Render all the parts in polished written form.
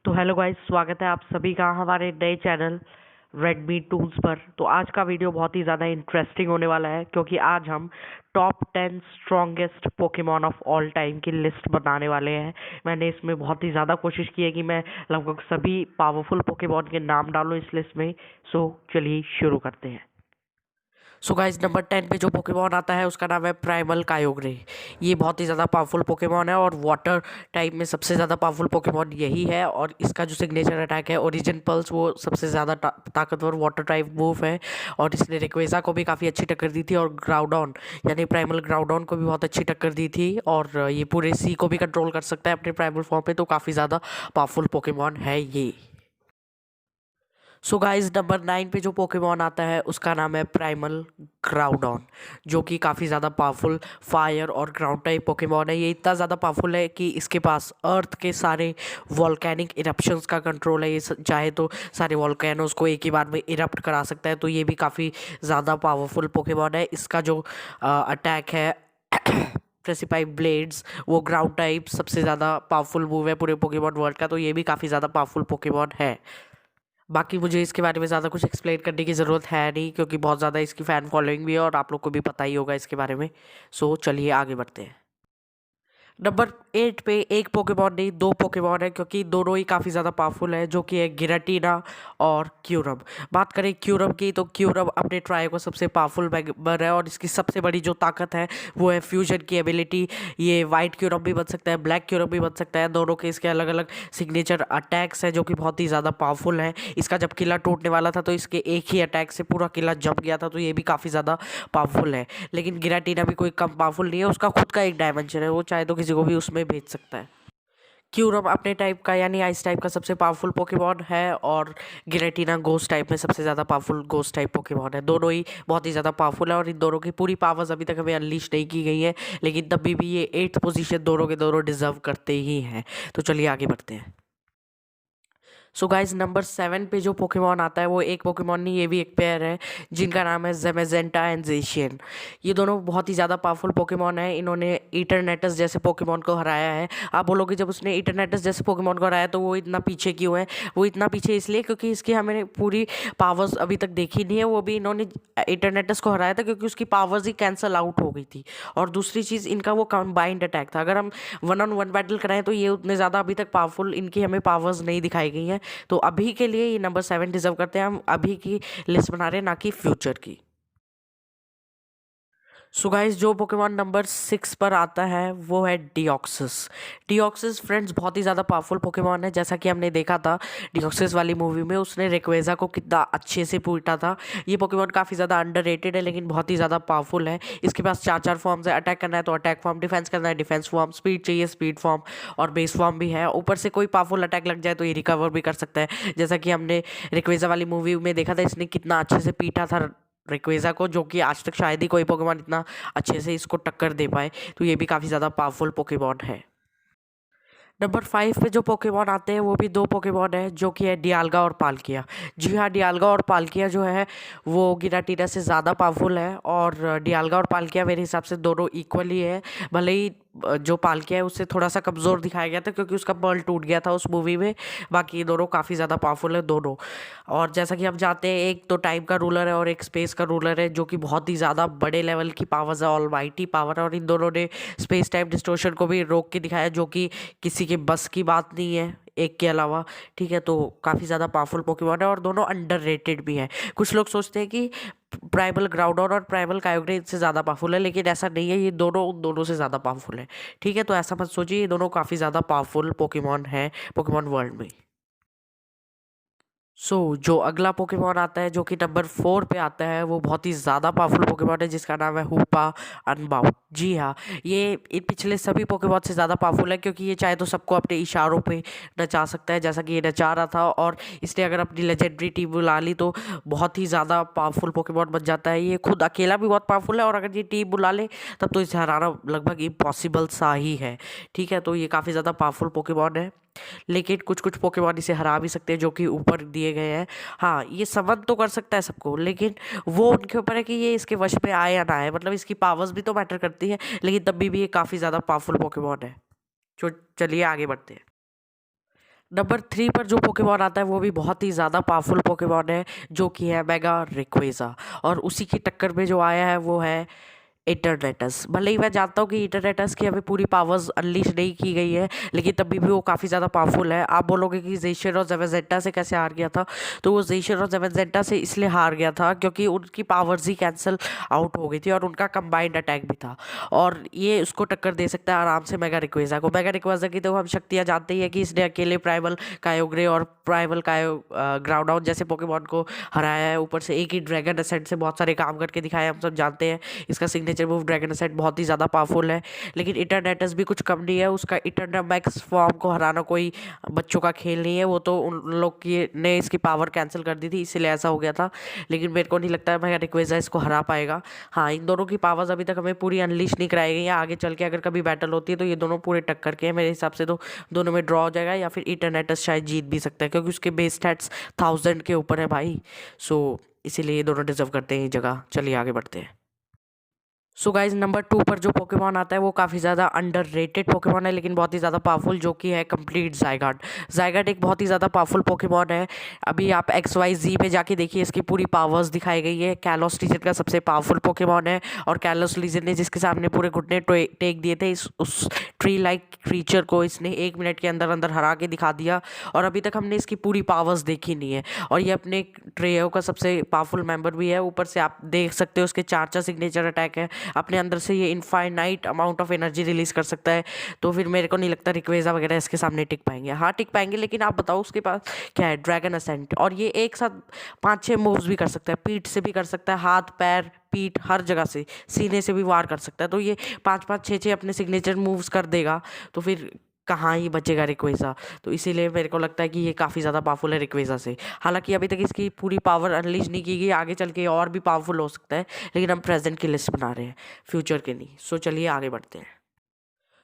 तो hello guys, स्वागत है आप सभी का हमारे नए चैनल रेडमी टूल्स पर। तो आज का वीडियो बहुत ही ज़्यादा इंटरेस्टिंग होने वाला है, क्योंकि आज हम top 10 strongest Pokemon of all time की लिस्ट बनाने वाले हैं। मैंने इसमें बहुत ही ज़्यादा कोशिश की है कि मैं लगभग सभी पावरफुल पोकेमॉन के नाम डालूं इस लिस्ट में। सो चलिए शुरू करते हैं। सो गाइस, नंबर 10 पे जो पोकेमॉन आता है उसका नाम है प्राइमल कायोग्रे। ये बहुत ही ज़्यादा पावरफुल पोकेमॉन है और वाटर टाइप में सबसे ज़्यादा पावरफुल पोकेमॉन यही है। और इसका जो सिग्नेचर अटैक है ओरिजिन पल्स, वो सबसे ज़्यादा ताकतवर वाटर टाइप मूव है। और इसने रिक्वेजा को भी काफ़ी अच्छी टक्कर दी थी और ग्राउडॉन यानी प्राइमल ग्राउडॉन को भी बहुत अच्छी टक्कर दी थी। और ये पूरे सी को भी कंट्रोल कर सकता है अपने प्राइमल फॉर्म पे, तो काफ़ी ज़्यादा पावरफुल पोकेमॉन है ये। सो गाइस, नंबर 9 पे जो पोकेमॉन आता है उसका नाम है प्राइमल ग्राउडॉन, जो कि काफ़ी ज़्यादा पावरफुल फायर और ग्राउंड टाइप पोकेमॉन है। ये इतना ज़्यादा पावरफुल है कि इसके पास अर्थ के सारे वॉल्केनिक इरप्शंस का कंट्रोल है। ये चाहे तो सारे वॉल्केनोस को एक ही बार में इरप्ट करा सकता है, तो ये भी काफ़ी ज़्यादा पावरफुल पोकेमॉन है। इसका जो अटैक है प्रेसिपाई ब्लेड्स, वो ग्राउंड टाइप सबसे ज़्यादा पावरफुल मूव है पूरे पोकेमॉन वर्ल्ड का, तो ये भी काफ़ी ज़्यादा पावरफुल पोकेमॉन है। बाकी मुझे इसके बारे में ज़्यादा कुछ एक्सप्लेन करने की ज़रूरत है नहीं, क्योंकि बहुत ज़्यादा इसकी फ़ैन फॉलोइंग भी है और आप लोग को भी पता ही होगा इसके बारे में। सो चलिए आगे बढ़ते हैं। नंबर 8 पे एक पोकेमॉन नहीं, दो पोकेमॉन है, क्योंकि दोनों ही काफ़ी ज़्यादा पावरफुल है, जो कि है गिराटीना और क्यूरम। बात करें क्यूरम की, तो क्यूरम अपने ट्राई को सबसे पावरफुल मेंबर है और इसकी सबसे बड़ी जो ताकत है वो है फ्यूजन की एबिलिटी। ये वाइट क्यूरम भी बन सकता है, ब्लैक क्यूरम भी बन सकता है। दोनों के इसके अलग अलग सिग्नेचर अटैक्स हैं जो कि बहुत ही ज़्यादा पावरफुल है। इसका जब किला टूटने वाला था तो इसके एक ही अटैक से पूरा किला जम गया था, तो ये भी काफ़ी ज़्यादा पावरफुल है। लेकिन गिराटीना भी कोई कम पावरफुल नहीं है, उसका खुद का एक डायमेंशन है, वो चाहे तो किसी को भी उसमें भेज सकता है। क्यूरम अपने टाइप का यानी आइस टाइप का सबसे पावरफुल पोकेमॉन है और गिरेटिना गोस्ट टाइप में सबसे ज़्यादा पावरफुल गोस्ट टाइप पोकेमॉन है। दोनों ही बहुत ही ज़्यादा पावरफुल है और इन दोनों की पूरी पावर्स अभी तक हमें अनलीश नहीं की गई है, लेकिन तभी भी ये 8th पोजीशन दोनों के दोनों डिजर्व करते ही हैं। तो चलिए आगे बढ़ते हैं। सो गाइज, नंबर 7 पे जो पोकेमॉन आता है वो एक पोकेमॉन नहीं, ये भी एक पेयर है जिनका नाम है जेमेजेंटा एंड जेशियन। ये दोनों बहुत ही ज़्यादा पावरफुल पोकेमॉन है। इन्होंने इटरनेटस जैसे पोकेमॉन को हराया है। आप बोलोगे जब उसने इटरनेटस जैसे पोकेमॉन को हराया तो वो इतना पीछे क्यों है? वो इतना पीछे इसलिए क्योंकि इसकी हमें पूरी पावर्स अभी तक देखी नहीं है। वो भी इन्होंने इटरनेटस को हराया था क्योंकि उसकी पावर्स ही कैंसल आउट हो गई थी। और दूसरी चीज़, इनका वो कंबाइंड अटैक था। अगर हम 1-on-1 बैटल कराएं तो ये उतने ज़्यादा अभी तक पावरफुल इनकी हमें पावर्स नहीं दिखाई गई हैं। तो अभी के लिए ये नंबर 7 डिजर्व करते हैं। हम अभी की लिस्ट बना रहे हैं, ना कि फ्यूचर की। सो गाइस, जो पोकेमॉन नंबर 6 पर आता है वो है डिऑक्सिस। डिऑक्सिस फ्रेंड्स बहुत ही ज़्यादा पावरफुल पोकेमॉन है। जैसा कि हमने देखा था डिऑक्सिस वाली मूवी में, उसने रेक्वेजा को कितना अच्छे से पीटा था। ये पोकेमॉन काफ़ी ज़्यादा अंडररेटेड है, लेकिन बहुत ही ज़्यादा पावरफुल है। इसके पास 4 फॉर्म्स है। अटैक करना है तो अटैक फॉर्म, डिफेंस करना है डिफेंस फॉर्म, स्पीड चाहिए स्पीड फॉर्म, और बेस फॉर्म भी है। ऊपर से कोई पावरफुल अटैक लग जाए तो ये रिकवर भी कर सकता है। जैसा कि हमने रेक्वेजा वाली मूवी में देखा था, इसने कितना अच्छे से पीटा था रेक्वेजा को, जो कि आज तक शायद ही कोई पोकेमॉन इतना अच्छे से इसको टक्कर दे पाए। तो ये भी काफ़ी ज़्यादा पावरफुल पोकेमॉन है। नंबर 5 पे जो पोकेमॉन आते हैं वो भी दो पोकेमॉन है, जो कि है डियालगा और पाल्किया। जी हाँ, डियालगा और पाल्किया जो है वो गिराटीना से ज़्यादा पावरफुल है। और डियालगा और पाल्किया मेरे हिसाब से दोनों इक्वली है। भले ही जो पाल्किया है उससे थोड़ा सा कमज़ोर दिखाया गया था क्योंकि उसका पर्ल टूट गया था उस मूवी में। बाकी ये दोनों काफ़ी ज़्यादा पावरफुल है दोनों। और जैसा कि हम जानते हैं, एक तो टाइम का रूलर है और एक स्पेस का रूलर है, जो कि बहुत ही ज़्यादा बड़े लेवल की पावर्स है, ऑलमाइटी पावर है। और इन दोनों ने स्पेस टाइम डिस्टोर्शन को भी रोक के दिखाया, जो कि किसी के बस की बात नहीं है एक के अलावा। ठीक है, तो काफ़ी ज़्यादा पावरफुल पोकेमॉन है और दोनों अंडररेटेड भी हैं। कुछ लोग सोचते हैं कि प्राइमल ग्राउडॉन और प्राइमल कायोग्रे इनसे ज़्यादा पावरफुल है, लेकिन ऐसा नहीं है। ये दोनों उन दोनों से ज़्यादा पावरफुल है। ठीक है, तो ऐसा मत सोचिए, ये दोनों काफ़ी ज़्यादा पावरफुल पोकेमॉन है पोकेमॉन वर्ल्ड में। जो अगला पोकेमॉन आता है, जो कि नंबर 4 पे आता है, वो बहुत ही ज़्यादा पावरफुल पोकेमॉन है जिसका नाम है हूपा अनबाउंड। जी हाँ, ये इन पिछले सभी पोकेमॉन से ज़्यादा पावरफुल है, क्योंकि ये चाहे तो सबको अपने इशारों पे नचा सकता है, जैसा कि ये नचा रहा था। और इसने अगर अपनी लेजेंडरी टीम बुला ली तो बहुत ही ज़्यादा पावरफुल पोकेमॉन बन जाता है। ये खुद अकेला भी बहुत पावरफुल है, और अगर ये टीम बुला ले तब तो इसे हराना लगभग इम्पॉसिबल सा ही है। ठीक है, तो ये काफ़ी ज़्यादा पावरफुल पोकेमॉन है, लेकिन कुछ कुछ पोकेमॉन इसे हरा भी सकते हैं, जो कि ऊपर दिए गए हैं। हाँ, ये समन तो कर सकता है सबको, लेकिन वो उनके ऊपर है कि ये इसके वश पे आए या ना आए। मतलब इसकी पावर्स भी तो मैटर करती है, लेकिन तब भी ये काफ़ी ज़्यादा पावरफुल पोकेमॉन है। तो चलिए आगे बढ़ते हैं। नंबर 3 पर जो पोकेमॉन आता है वो भी बहुत ही ज़्यादा पावरफुल पोकेमॉन है, जो कि है मेगा रेक्वेजा। और उसी की टक्कर में जो आया है वो है इटरनेटस। भले ही मैं जानता हूँ कि इटरनेटस की अभी पूरी पावर्स अनलीश नहीं की गई है, लेकिन तभी भी वो काफ़ी ज़्यादा पावरफुल है। आप बोलोगे कि ज़ेशियर और ज़ेवेंटा से कैसे हार गया था, तो वो ज़ेशियर और ज़ेवेंटा से इसलिए हार गया था क्योंकि उनकी पावर्स ही कैंसिल आउट हो गई थी और उनका कंबाइंड अटैक भी था। और ये उसको टक्कर दे सकता है आराम से मेगा रिक्वेजा को। मेगा रिक्वेजा की तो हम शक्तियाँ जानते ही है कि इसने अकेले प्राइमल कायोग्रे और प्राइमल कायो ग्राउंडाउन जैसे पोकेमॉन को हराया है। ऊपर से एक ही ड्रैगन असेंट से बहुत सारे काम करके दिखाए, हम सब जानते हैं। इसका सिग्नेचर मूव ड्रैगन असेंट बहुत ही ज़्यादा पावरफुल है, लेकिन इटरनेटस भी कुछ कम नहीं है। उसका इटरनमैक्स फॉर्म को हराना कोई बच्चों का खेल नहीं है, वो तो उन लोग की ने इसकी पावर कैंसिल कर दी थी, इसीलिए ऐसा हो गया था। लेकिन मेरे को नहीं लगता है मैं रिक्वेजा इसको हरा पाएगा। हाँ, इन दोनों की पावर्स अभी तक हमें पूरी अनलीश नहीं कराई गई है। आगे चल के अगर कभी बैटल होती है तो ये दोनों पूरे टक्कर के हैं। मेरे हिसाब से तो दोनों में ड्रॉ हो जाएगा, या फिर इटरनेटस शायद जीत भी सकता है क्योंकि उसके बेस स्टैट्स 1000 के ऊपर है भाई। सो इसीलिए ये दोनों डिजर्व करते हैं ये जगह। चलिए आगे बढ़ते हैं। सो गाइज नंबर 2 पर जो पोकेमॉन आता है वो काफ़ी ज़्यादा अंडररेटेड पोकेमॉन है, लेकिन बहुत ही ज़्यादा पावरफुल, जो कि है कंप्लीट ज़ायगाट। ज़ायगाट एक बहुत ही ज़्यादा पावरफुल पोकेमॉन है। अभी आप XYZ पे जाके देखिए, इसकी पूरी पावर्स दिखाई गई है। कैलोस लीजन का सबसे पावरफुल पोकेमॉन है, और कैलोस लीजन ने जिसके सामने पूरे घुटने टेक दिए थे, उस ट्री लाइक क्रीचर को इसने 1 मिनट के अंदर अंदर हरा के दिखा दिया। और अभी तक हमने इसकी पूरी पावर्स देखी नहीं है, और ये अपने ट्रेयो का सबसे पावरफुल मेंबर भी है। ऊपर से आप देख सकते हो उसके 4 सिग्नेचर अटैक है। अपने अंदर से ये infinite amount of energy release कर सकता है। तो फिर मेरे को नहीं लगता रिक्वेजा वगैरह इसके सामने टिक पाएंगे। हाँ, टिक पाएंगे, लेकिन आप बताओ उसके पास क्या है? ड्रैगन असेंट, और ये एक साथ 5-6 मूव्स भी कर सकता है। पीठ से भी कर सकता है, हाथ पैर पीठ हर जगह से, सीने से भी वार कर सकता है। तो ये 5-5 6-6 अपने सिग्नेचर मूव्स कर देगा, तो फिर कहाँ ही बचेगा रिक्वेजा। तो इसीलिए मेरे को लगता है कि ये काफ़ी ज़्यादा पावरफुल है रिक्वेजा से। हालांकि अभी तक इसकी पूरी पावर अनलीश नहीं की गई, आगे चल के और भी पावरफुल हो सकता है, लेकिन हम प्रेजेंट की लिस्ट बना रहे हैं, फ्यूचर के नहीं। सो चलिए आगे बढ़ते हैं।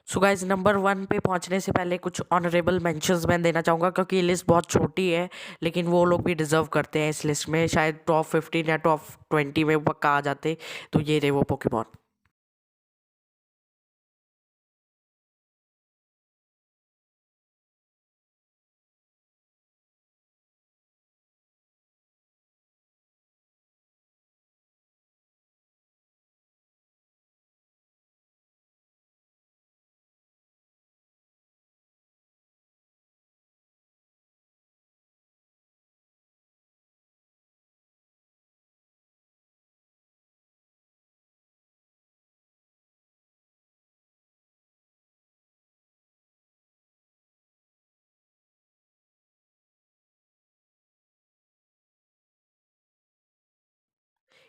सो गाइज नंबर 1 पे पहुंचने से पहले कुछ ऑनरेबल मेंशंस मैं देना चाहूँगा, क्योंकि ये लिस्ट बहुत छोटी है, लेकिन वो लोग भी डिजर्व करते हैं इस लिस्ट में। शायद टॉप 15 या टॉप 20 में पक्का आ जाते। तो ये रहे वो पोकेमॉन।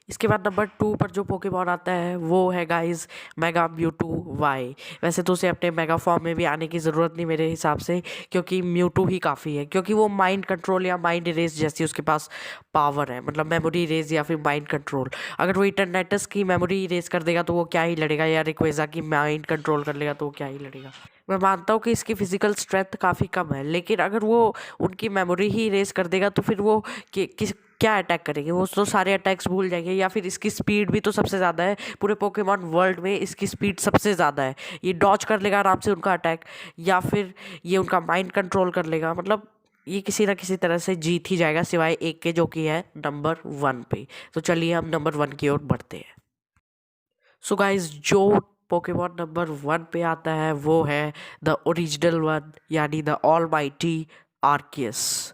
इसके बाद नंबर 2 पर जो पोकेमॉन आता है वो है गाइस मेगा म्यूटू वाई। वैसे तो उसे अपने मेगा फॉर्म में भी आने की ज़रूरत नहीं मेरे हिसाब से, क्योंकि म्यूटू ही काफ़ी है, क्योंकि वो माइंड कंट्रोल या माइंड इरेज जैसी उसके पास पावर है, मतलब मेमोरी इरेज या फिर माइंड कंट्रोल। अगर वो इटरनेटस की मेमोरी इरेज कर देगा तो वो क्या ही लड़ेगा, या रिक्वेजा की माइंड कंट्रोल कर लेगा तो वो क्या ही लड़ेगा। मैं मानता हूँ कि इसकी फिजिकल स्ट्रेंथ काफ़ी कम है, लेकिन अगर वो उनकी मेमोरी ही इरेज कर देगा तो फिर वो किस क्या अटैक करेंगे? वो तो सारे अटैक्स भूल जाएंगे। या फिर इसकी स्पीड भी तो सबसे ज़्यादा है पूरे पोकेमॉन वर्ल्ड में, इसकी स्पीड सबसे ज़्यादा है। ये डॉज कर लेगा आराम से उनका अटैक, या फिर ये उनका माइंड कंट्रोल कर लेगा। मतलब ये किसी ना किसी तरह से जीत ही जाएगा, सिवाय एक के, जो कि है नंबर 1 पे। तो चलिए हम नंबर 1 की ओर बढ़ते हैं। सो गाइज जो पोकेमॉन नंबर 1 पे आता है वो है द ओरिजिनल वन, यानी the almighty Arceus.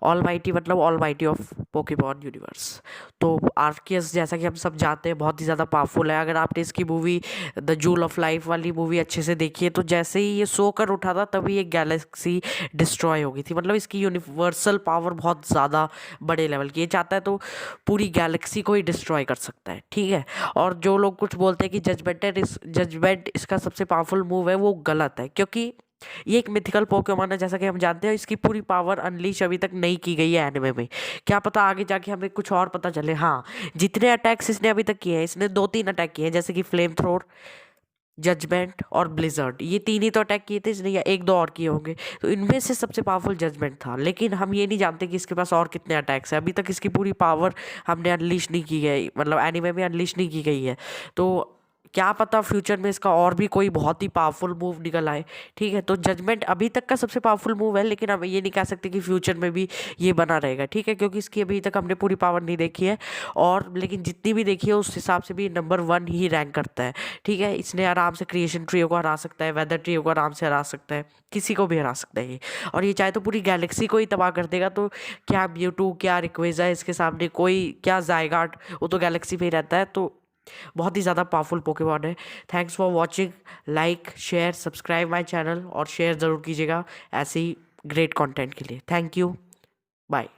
Almighty मतलब almighty of Pokemon universe. तो आर्कियस, जैसा कि हम सब जानते हैं, बहुत ही ज़्यादा पावरफुल है। अगर आपने इसकी movie the joule of life वाली मूवी अच्छे से देखी है, तो जैसे ही ये सोकर उठा था तभी एक गैलेक्सी डिस्ट्रॉय हो गई थी। मतलब इसकी यूनिवर्सल पावर बहुत ज़्यादा बड़े लेवल की। ये चाहता है तो पूरी गैलेक्सी को ही डिस्ट्रॉय कर सकता है, ठीक है। और जो लोग कुछ बोलते हैं कि जजमेंट इसका सबसे पावरफुल मूव है, वो गलत है, क्योंकि ये एक मिथिकल पोकेमॉन है। जैसा कि हम जानते हैं, इसकी पूरी पावर अनलीश अभी तक नहीं की गई है एनिमे में। क्या पता आगे जाके हमें कुछ और पता चले। हाँ, जितने अटैक्स इसने अभी तक किए हैं, इसने 2-3 अटैक किए हैं, जैसे कि फ्लेम थ्रोर, जजमेंट और ब्लिजर्ड। ये 3 ही तो अटैक किए थे इसने, या 1-2 और किए होंगे। तो इनमें से सबसे पावरफुल जजमेंट था, लेकिन हम ये नहीं जानते कि इसके पास और कितने अटैक्स हैं। अभी तक इसकी पूरी पावर हमने अनलीश नहीं की गई, मतलब एनिमे में अनलीश नहीं की गई है। तो क्या पता फ्यूचर में इसका और भी कोई बहुत ही पावरफुल मूव निकल आए। ठीक है, तो जजमेंट अभी तक का सबसे पावरफुल मूव है, लेकिन हम ये नहीं कह सकते कि फ्यूचर में भी ये बना रहेगा। ठीक है, क्योंकि इसकी अभी तक हमने पूरी पावर नहीं देखी है, और लेकिन जितनी भी देखी है उस हिसाब से भी नंबर 1 ही रैंक करता है। ठीक है, इसने आराम से क्रिएशन ट्रियो को हरा सकता है, वेदर ट्रियो को आराम से हरा सकता है, किसी को भी हरा सकता है ये। और ये चाहे तो पूरी गैलेक्सी को ही तबाह कर देगा। तो क्या म्यूटू, क्या रिक्वेजा इसके सामने, कोई क्या ज़ायगाट, वो तो गैलेक्सी पे ही रहता है। तो बहुत ही ज़्यादा पावरफुल पोकेमॉन है। Thanks for watching. Like, share, subscribe my channel और शेयर ज़रूर कीजिएगा ऐसे ही ग्रेट कंटेंट के लिए। Thank you, bye.